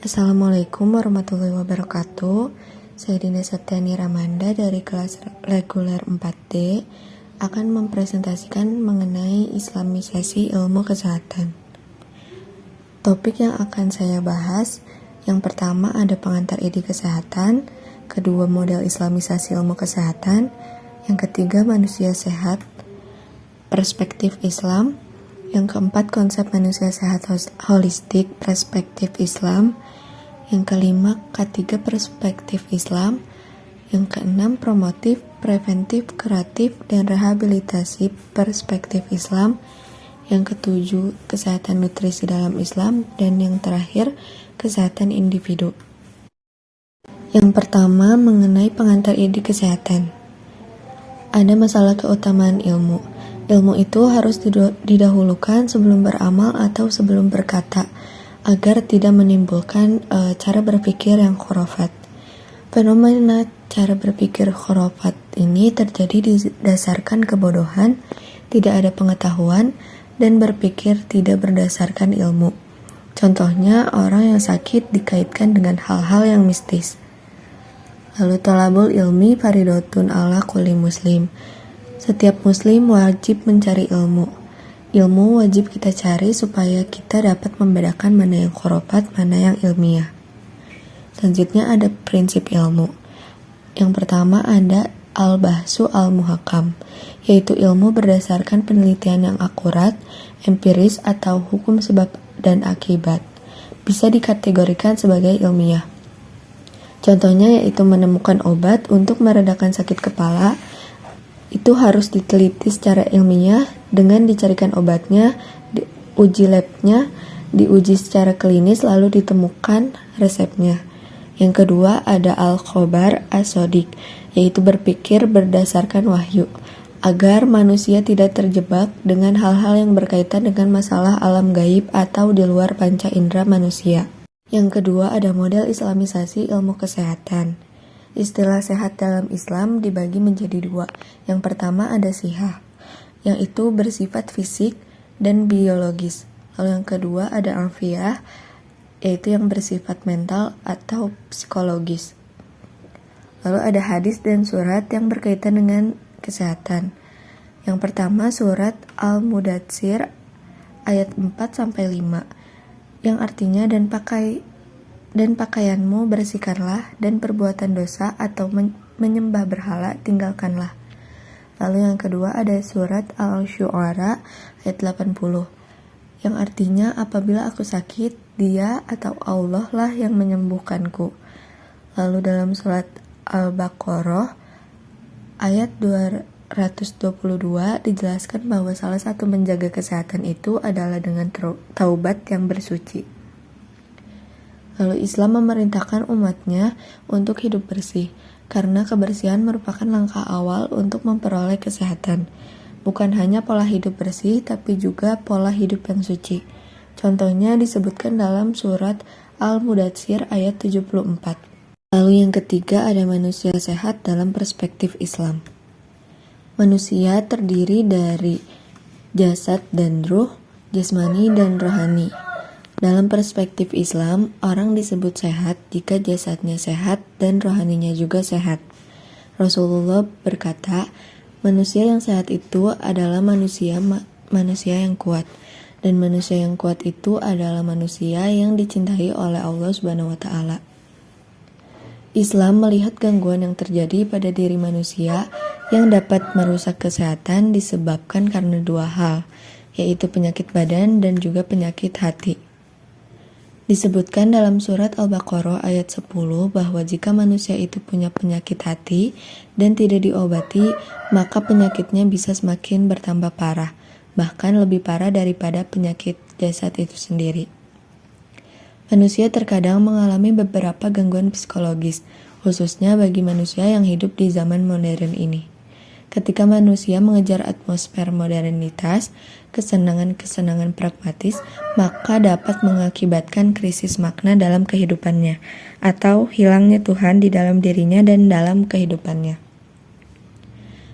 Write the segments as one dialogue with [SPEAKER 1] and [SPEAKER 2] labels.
[SPEAKER 1] Assalamualaikum warahmatullahi wabarakatuh. Saya Dina Septiani Ramanda dari kelas reguler 4D akan mempresentasikan mengenai Islamisasi ilmu kesehatan. Topik yang akan saya bahas, yang pertama ada pengantar ide kesehatan, kedua model Islamisasi ilmu kesehatan, yang ketiga manusia sehat, perspektif Islam, yang keempat konsep manusia sehat holistik, perspektif Islam, yang kelima K3 perspektif Islam, yang keenam promotif, preventif, kuratif, dan rehabilitasi perspektif Islam, yang ketujuh kesehatan nutrisi dalam Islam, dan yang terakhir kesehatan individu. Yang pertama mengenai pengantar ide kesehatan. Ada masalah keutamaan ilmu. Ilmu itu harus didahulukan sebelum beramal atau sebelum berkata, agar tidak menimbulkan cara berpikir yang khurafat. Fenomena cara berpikir khurafat ini terjadi didasarkan kebodohan, tidak ada pengetahuan, dan berpikir tidak berdasarkan ilmu. Contohnya, orang yang sakit dikaitkan dengan hal-hal yang mistis. Lalu thalabul ilmi faridotun ala kulli muslim. Setiap muslim wajib mencari ilmu. Ilmu wajib kita cari supaya kita dapat membedakan mana yang khurafat, mana yang ilmiah. Selanjutnya ada prinsip ilmu. Yang pertama ada al-bahsu al-muhakam, yaitu ilmu berdasarkan penelitian yang akurat, empiris atau hukum sebab dan akibat. Bisa dikategorikan sebagai ilmiah. Contohnya yaitu menemukan obat untuk meredakan sakit kepala, itu harus diteliti secara ilmiah dengan dicarikan obatnya, diuji labnya, diuji secara klinis lalu ditemukan resepnya. Yang kedua ada al-khobar as-sodik, yaitu berpikir berdasarkan wahyu, agar manusia tidak terjebak dengan hal-hal yang berkaitan dengan masalah alam gaib atau di luar panca indera manusia. Yang kedua ada model Islamisasi ilmu kesehatan. Istilah sehat dalam Islam dibagi menjadi dua. Yang pertama ada sihah, yang itu bersifat fisik dan biologis. Lalu yang kedua ada afiyah, yaitu yang bersifat mental atau psikologis. Lalu ada hadis dan surat yang berkaitan dengan kesehatan. Yang pertama surat Al-Mudatsir ayat 4-5, yang artinya dan pakaianmu bersihkanlah, dan perbuatan dosa atau menyembah berhala tinggalkanlah. Lalu yang kedua ada surat Al-Syu'ara ayat 80, yang artinya apabila aku sakit, dia atau Allah lah yang menyembuhkanku. Lalu dalam surat Al-Baqarah ayat 222 dijelaskan bahwa salah satu menjaga kesehatan itu adalah dengan taubat yang bersuci. Lalu Islam memerintahkan umatnya untuk hidup bersih, karena kebersihan merupakan langkah awal untuk memperoleh kesehatan. Bukan hanya pola hidup bersih, tapi juga pola hidup yang suci. Contohnya disebutkan dalam surat Al-Mudatsir ayat 74. Lalu yang ketiga ada manusia sehat dalam perspektif Islam. Manusia terdiri dari jasad dan ruh, jasmani dan rohani. Dalam perspektif Islam, orang disebut sehat jika jasadnya sehat dan rohaninya juga sehat. Rasulullah berkata, manusia yang sehat itu adalah manusia yang kuat, dan manusia yang kuat itu adalah manusia yang dicintai oleh Allah Subhanahu wa Ta'ala. Islam melihat gangguan yang terjadi pada diri manusia yang dapat merusak kesehatan disebabkan karena dua hal, yaitu penyakit badan dan juga penyakit hati. Disebutkan dalam surat Al-Baqarah ayat 10 bahwa jika manusia itu punya penyakit hati dan tidak diobati, maka penyakitnya bisa semakin bertambah parah, bahkan lebih parah daripada penyakit jasad itu sendiri. Manusia terkadang mengalami beberapa gangguan psikologis, khususnya bagi manusia yang hidup di zaman modern ini. Ketika manusia mengejar atmosfer modernitas, kesenangan-kesenangan pragmatis, maka dapat mengakibatkan krisis makna dalam kehidupannya, atau hilangnya Tuhan di dalam dirinya dan dalam kehidupannya.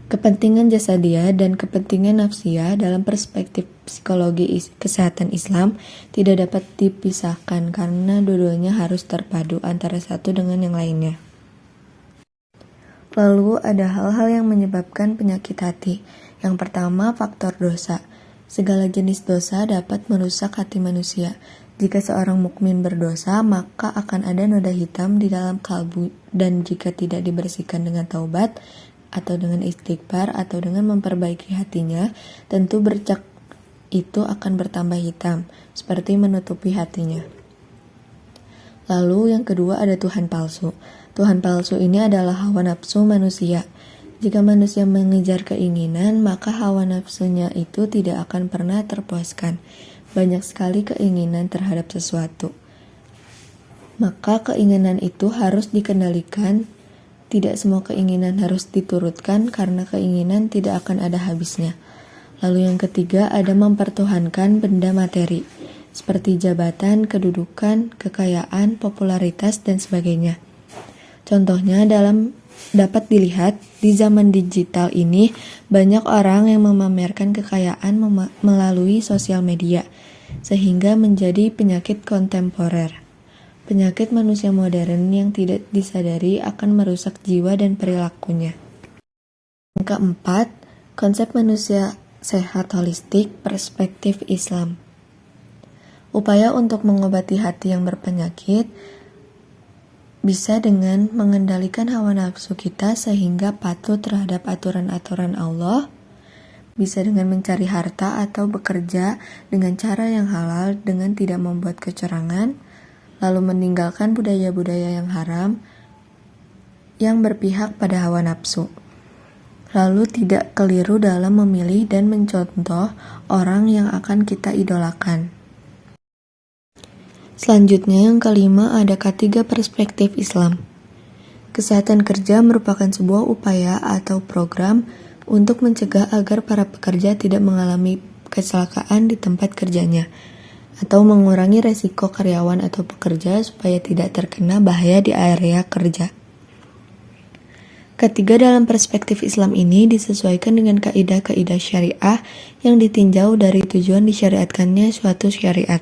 [SPEAKER 1] Kepentingan jasadia dan kepentingan nafsiyah dalam perspektif psikologi kesehatan Islam tidak dapat dipisahkan karena dua-duanya harus terpadu antara satu dengan yang lainnya. Lalu ada hal-hal yang menyebabkan penyakit hati. Yang pertama, faktor dosa. Segala jenis dosa dapat merusak hati manusia. Jika seorang mukmin berdosa, maka akan ada noda hitam di dalam kalbu, dan jika tidak dibersihkan dengan taubat atau dengan istighfar atau dengan memperbaiki hatinya, tentu bercak itu akan bertambah hitam, seperti menutupi hatinya. Lalu yang kedua ada Tuhan palsu. Tuhan palsu ini adalah hawa nafsu manusia. Jika manusia mengejar keinginan, maka hawa nafsunya itu tidak akan pernah terpuaskan. Banyak sekali keinginan terhadap sesuatu. Maka keinginan itu harus dikendalikan. Tidak semua keinginan harus diturutkan karena keinginan tidak akan ada habisnya. Lalu yang ketiga ada mempertuhankan benda materi, seperti jabatan, kedudukan, kekayaan, popularitas, dan sebagainya. Contohnya dapat dilihat di zaman digital ini banyak orang yang memamerkan kekayaan melalui sosial media, sehingga menjadi penyakit kontemporer. Penyakit manusia modern yang tidak disadari akan merusak jiwa dan perilakunya. Yang keempat, konsep manusia sehat holistik perspektif Islam. Upaya untuk mengobati hati yang berpenyakit bisa dengan mengendalikan hawa nafsu kita sehingga patuh terhadap aturan-aturan Allah, bisa dengan mencari harta atau bekerja dengan cara yang halal dengan tidak membuat kecurangan, lalu meninggalkan budaya-budaya yang haram yang berpihak pada hawa nafsu. Lalu tidak keliru dalam memilih dan mencontoh orang yang akan kita idolakan. Selanjutnya yang kelima ada ketiga perspektif Islam. Kesehatan kerja merupakan sebuah upaya atau program untuk mencegah agar para pekerja tidak mengalami kecelakaan di tempat kerjanya, atau mengurangi resiko karyawan atau pekerja supaya tidak terkena bahaya di area kerja. Ketiga dalam perspektif Islam ini disesuaikan dengan kaidah-kaidah syariah yang ditinjau dari tujuan disyariatkannya suatu syariat.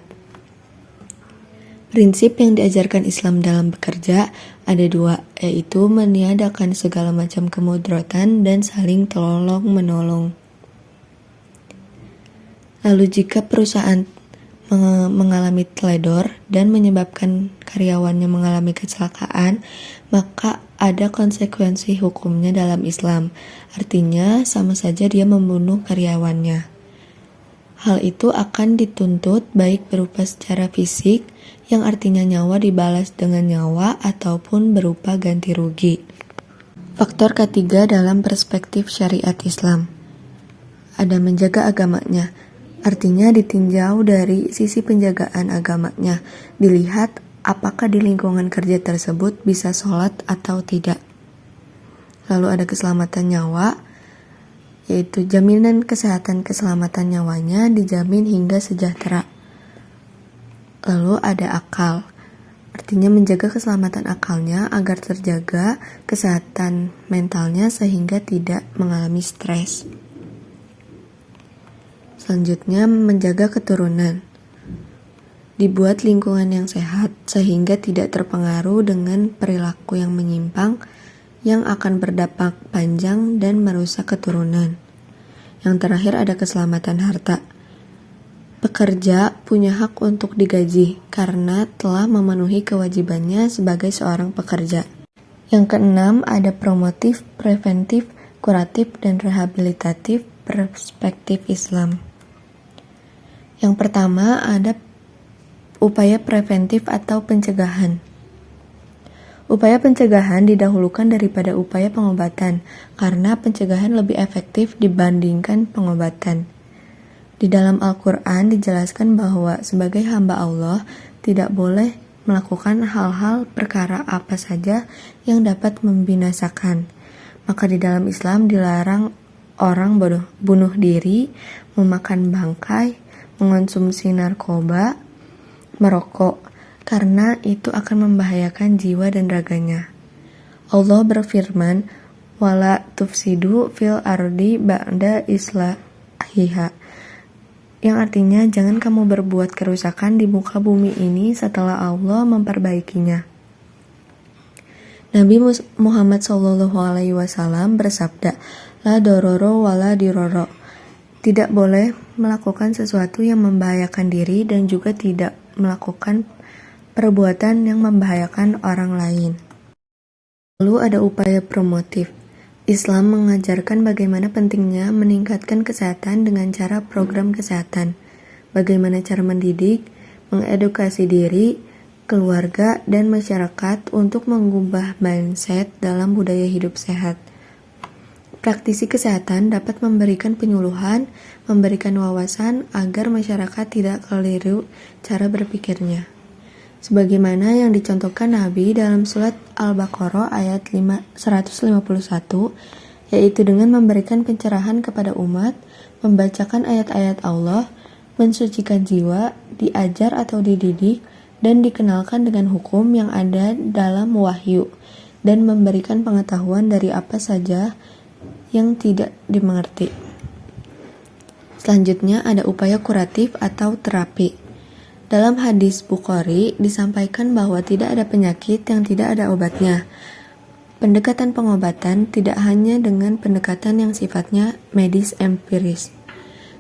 [SPEAKER 1] Prinsip yang diajarkan Islam dalam bekerja ada dua, yaitu meniadakan segala macam kemudaratan dan saling tolong-menolong. Lalu jika perusahaan mengalami teledor dan menyebabkan karyawannya mengalami kecelakaan, maka ada konsekuensi hukumnya dalam Islam. Artinya sama saja dia membunuh karyawannya. Hal itu akan dituntut baik berupa secara fisik, yang artinya nyawa dibalas dengan nyawa, ataupun berupa ganti rugi. Faktor ketiga dalam perspektif syariat Islam ada menjaga agamanya. Artinya ditinjau dari sisi penjagaan agamanya, dilihat apakah di lingkungan kerja tersebut bisa sholat atau tidak. Lalu ada keselamatan nyawa, yaitu jaminan kesehatan keselamatan nyawanya dijamin hingga sejahtera. Lalu ada akal, artinya menjaga keselamatan akalnya agar terjaga kesehatan mentalnya sehingga tidak mengalami stres. Selanjutnya, menjaga keturunan. Dibuat lingkungan yang sehat sehingga tidak terpengaruh dengan perilaku yang menyimpang yang akan berdampak panjang dan merusak keturunan. Yang terakhir ada keselamatan harta. Pekerja punya hak untuk digaji karena telah memenuhi kewajibannya sebagai seorang pekerja. Yang keenam ada promotif, preventif, kuratif, dan rehabilitatif perspektif Islam. Yang pertama ada upaya preventif atau pencegahan. Upaya pencegahan didahulukan daripada upaya pengobatan, karena pencegahan lebih efektif dibandingkan pengobatan. Di dalam Al-Quran dijelaskan bahwa sebagai hamba Allah tidak boleh melakukan hal-hal perkara apa saja yang dapat membinasakan. Maka di dalam Islam dilarang orang bunuh diri, memakan bangkai, mengonsumsi narkoba, merokok, karena itu akan membahayakan jiwa dan raganya. Allah berfirman, wala tufsidu fil ardi ba'da islahiha, yang artinya jangan kamu berbuat kerusakan di muka bumi ini setelah Allah memperbaikinya. Nabi Muhammad SAW bersabda, la dororo wala diroro, tidak boleh melakukan sesuatu yang membahayakan diri dan juga tidak melakukan perbuatan yang membahayakan orang lain. Lalu ada upaya promotif. Islam mengajarkan bagaimana pentingnya meningkatkan kesehatan dengan cara program kesehatan, bagaimana cara mendidik, mengedukasi diri, keluarga, dan masyarakat untuk mengubah mindset dalam budaya hidup sehat. Praktisi kesehatan dapat memberikan penyuluhan, memberikan wawasan agar masyarakat tidak keliru cara berpikirnya. Sebagaimana yang dicontohkan Nabi dalam surat Al-Baqarah ayat 151, yaitu dengan memberikan pencerahan kepada umat, membacakan ayat-ayat Allah, mensucikan jiwa, diajar atau dididik, dan dikenalkan dengan hukum yang ada dalam wahyu, dan memberikan pengetahuan dari apa saja yang tidak dimengerti. Selanjutnya ada upaya kuratif atau terapi. Dalam hadis Bukhari disampaikan bahwa tidak ada penyakit yang tidak ada obatnya. Pendekatan pengobatan tidak hanya dengan pendekatan yang sifatnya medis empiris,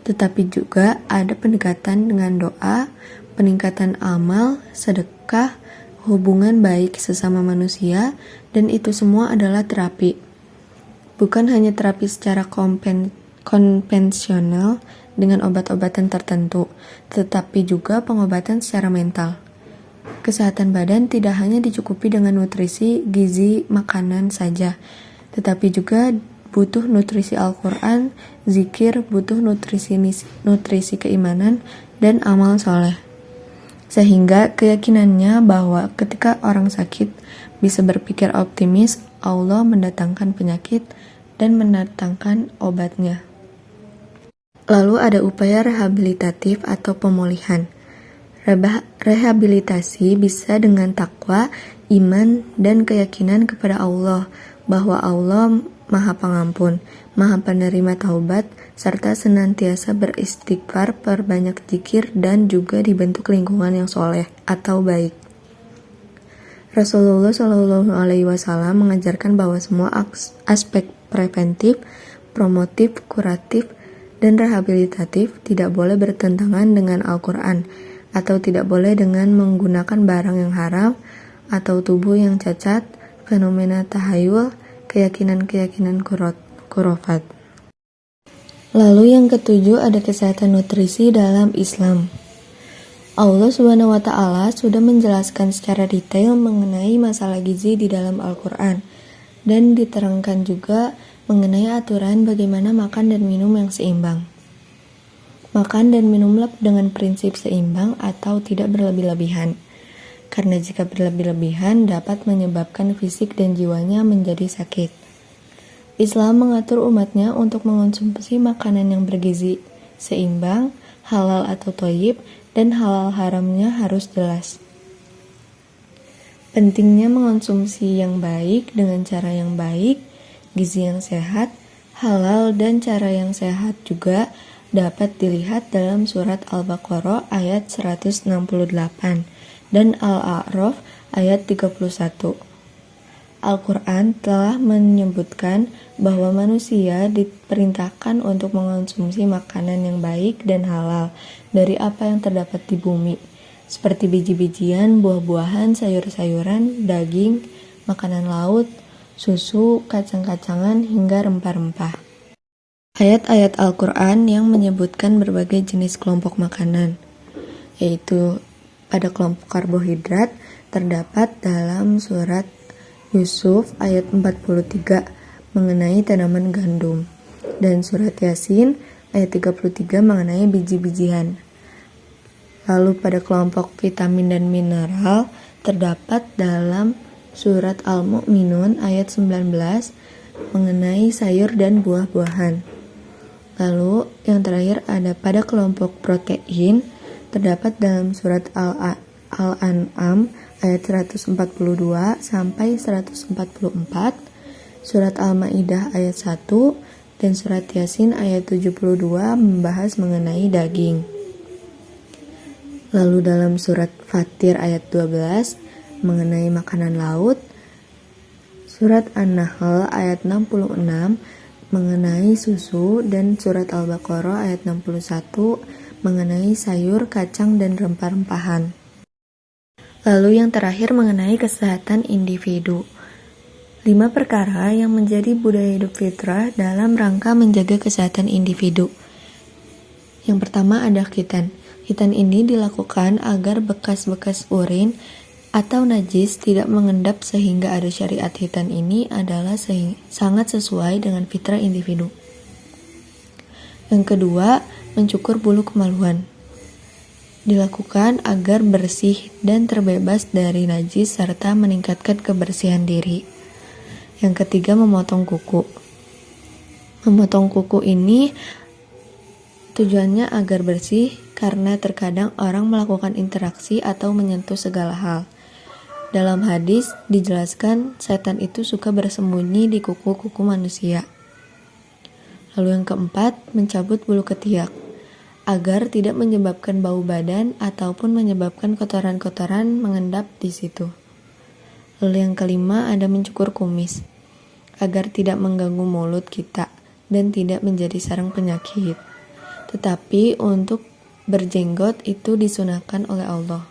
[SPEAKER 1] tetapi juga ada pendekatan dengan doa, peningkatan amal, sedekah, hubungan baik sesama manusia, dan itu semua adalah terapi. Bukan hanya terapi secara konvensional dengan obat-obatan tertentu, tetapi juga pengobatan secara mental. Kesehatan badan tidak hanya dicukupi dengan nutrisi, gizi, makanan saja, tetapi juga butuh nutrisi Al-Quran, zikir, butuh nutrisi keimanan, dan amal soleh. Sehingga keyakinannya bahwa ketika orang sakit bisa berpikir optimis, Allah mendatangkan penyakit dan mendatangkan obatnya. Lalu ada upaya rehabilitatif atau pemulihan. Rehabilitasi bisa dengan takwa, iman, dan keyakinan kepada Allah, bahwa Allah Maha Pengampun, Maha Penerima Taubat, serta senantiasa beristighfar, perbanyak zikir, dan juga dibentuk lingkungan yang soleh atau baik. Rasulullah SAW mengajarkan bahwa semua aspek preventif, promotif, kuratif, dan rehabilitatif tidak boleh bertentangan dengan Al-Quran, atau tidak boleh dengan menggunakan barang yang haram, atau tubuh yang cacat, fenomena tahayul, keyakinan-keyakinan khurafat. Lalu yang ketujuh ada kesehatan nutrisi dalam Islam. Allah SWT sudah menjelaskan secara detail mengenai masalah gizi di dalam Al-Quran, dan diterangkan juga mengenai aturan bagaimana makan dan minum yang seimbang. Makan dan minumlah dengan prinsip seimbang atau tidak berlebih-lebihan, karena jika berlebih-lebihan dapat menyebabkan fisik dan jiwanya menjadi sakit. Islam mengatur umatnya untuk mengonsumsi makanan yang bergizi, seimbang, halal atau thayyib, dan halal haramnya harus jelas. Pentingnya mengonsumsi yang baik dengan cara yang baik, gizi yang sehat, halal, dan cara yang sehat juga dapat dilihat dalam surat Al-Baqarah ayat 168 dan Al-A'raf ayat 31. Al-Quran telah menyebutkan bahwa manusia diperintahkan untuk mengonsumsi makanan yang baik dan halal dari apa yang terdapat di bumi, seperti biji-bijian, buah-buahan, sayur-sayuran, daging, makanan laut, susu, kacang-kacangan, hingga rempah-rempah. Ayat-ayat Al-Quran yang menyebutkan berbagai jenis kelompok makanan, yaitu pada kelompok karbohidrat, terdapat dalam surat Yusuf ayat 43 mengenai tanaman gandum, dan surat Yasin ayat 33 mengenai biji-bijian. Lalu pada kelompok vitamin dan mineral terdapat dalam surat Al-Mu'minun ayat 19 mengenai sayur dan buah-buahan. Lalu yang terakhir ada pada kelompok protein terdapat dalam surat Al-An'am ayat 142 sampai 144, Surat Al-Maidah ayat 1 dan surat Yasin ayat 72 membahas mengenai daging. Lalu dalam surat Fatir ayat 12 mengenai makanan laut, surat An-Nahl ayat 66 mengenai susu, dan surat Al-Baqarah ayat 61 mengenai sayur, kacang, dan rempah-rempahan. Lalu yang terakhir mengenai kesehatan individu. 5 perkara yang menjadi budaya hidup fitrah dalam rangka menjaga kesehatan individu. Yang pertama ada khitan. Khitan ini dilakukan agar bekas-bekas urin atau najis tidak mengendap, sehingga ada syariat khitan ini adalah sangat sesuai dengan fitrah individu. Yang kedua, mencukur bulu kemaluan. Dilakukan agar bersih dan terbebas dari najis serta meningkatkan kebersihan diri. Yang ketiga, memotong kuku. Memotong kuku ini tujuannya agar bersih, karena terkadang orang melakukan interaksi atau menyentuh segala hal. Dalam hadis dijelaskan setan itu suka bersembunyi di kuku-kuku manusia. Lalu yang keempat, mencabut bulu ketiak agar tidak menyebabkan bau badan ataupun menyebabkan kotoran-kotoran mengendap di situ. Lalu yang kelima ada mencukur kumis agar tidak mengganggu mulut kita dan tidak menjadi sarang penyakit. Tetapi untuk berjenggot itu disunahkan oleh Allah.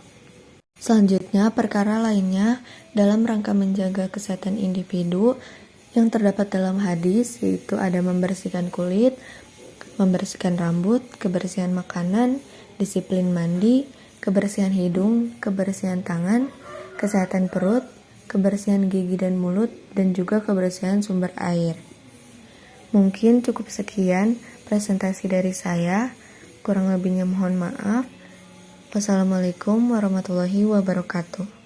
[SPEAKER 1] Selanjutnya, perkara lainnya dalam rangka menjaga kesehatan individu yang terdapat dalam hadis, yaitu ada membersihkan kulit, membersihkan rambut, kebersihan makanan, disiplin mandi, kebersihan hidung, kebersihan tangan, kesehatan perut, kebersihan gigi dan mulut, dan juga kebersihan sumber air. Mungkin cukup sekian presentasi dari saya. Kurang lebihnya mohon maaf. Wassalamualaikum warahmatullahi wabarakatuh.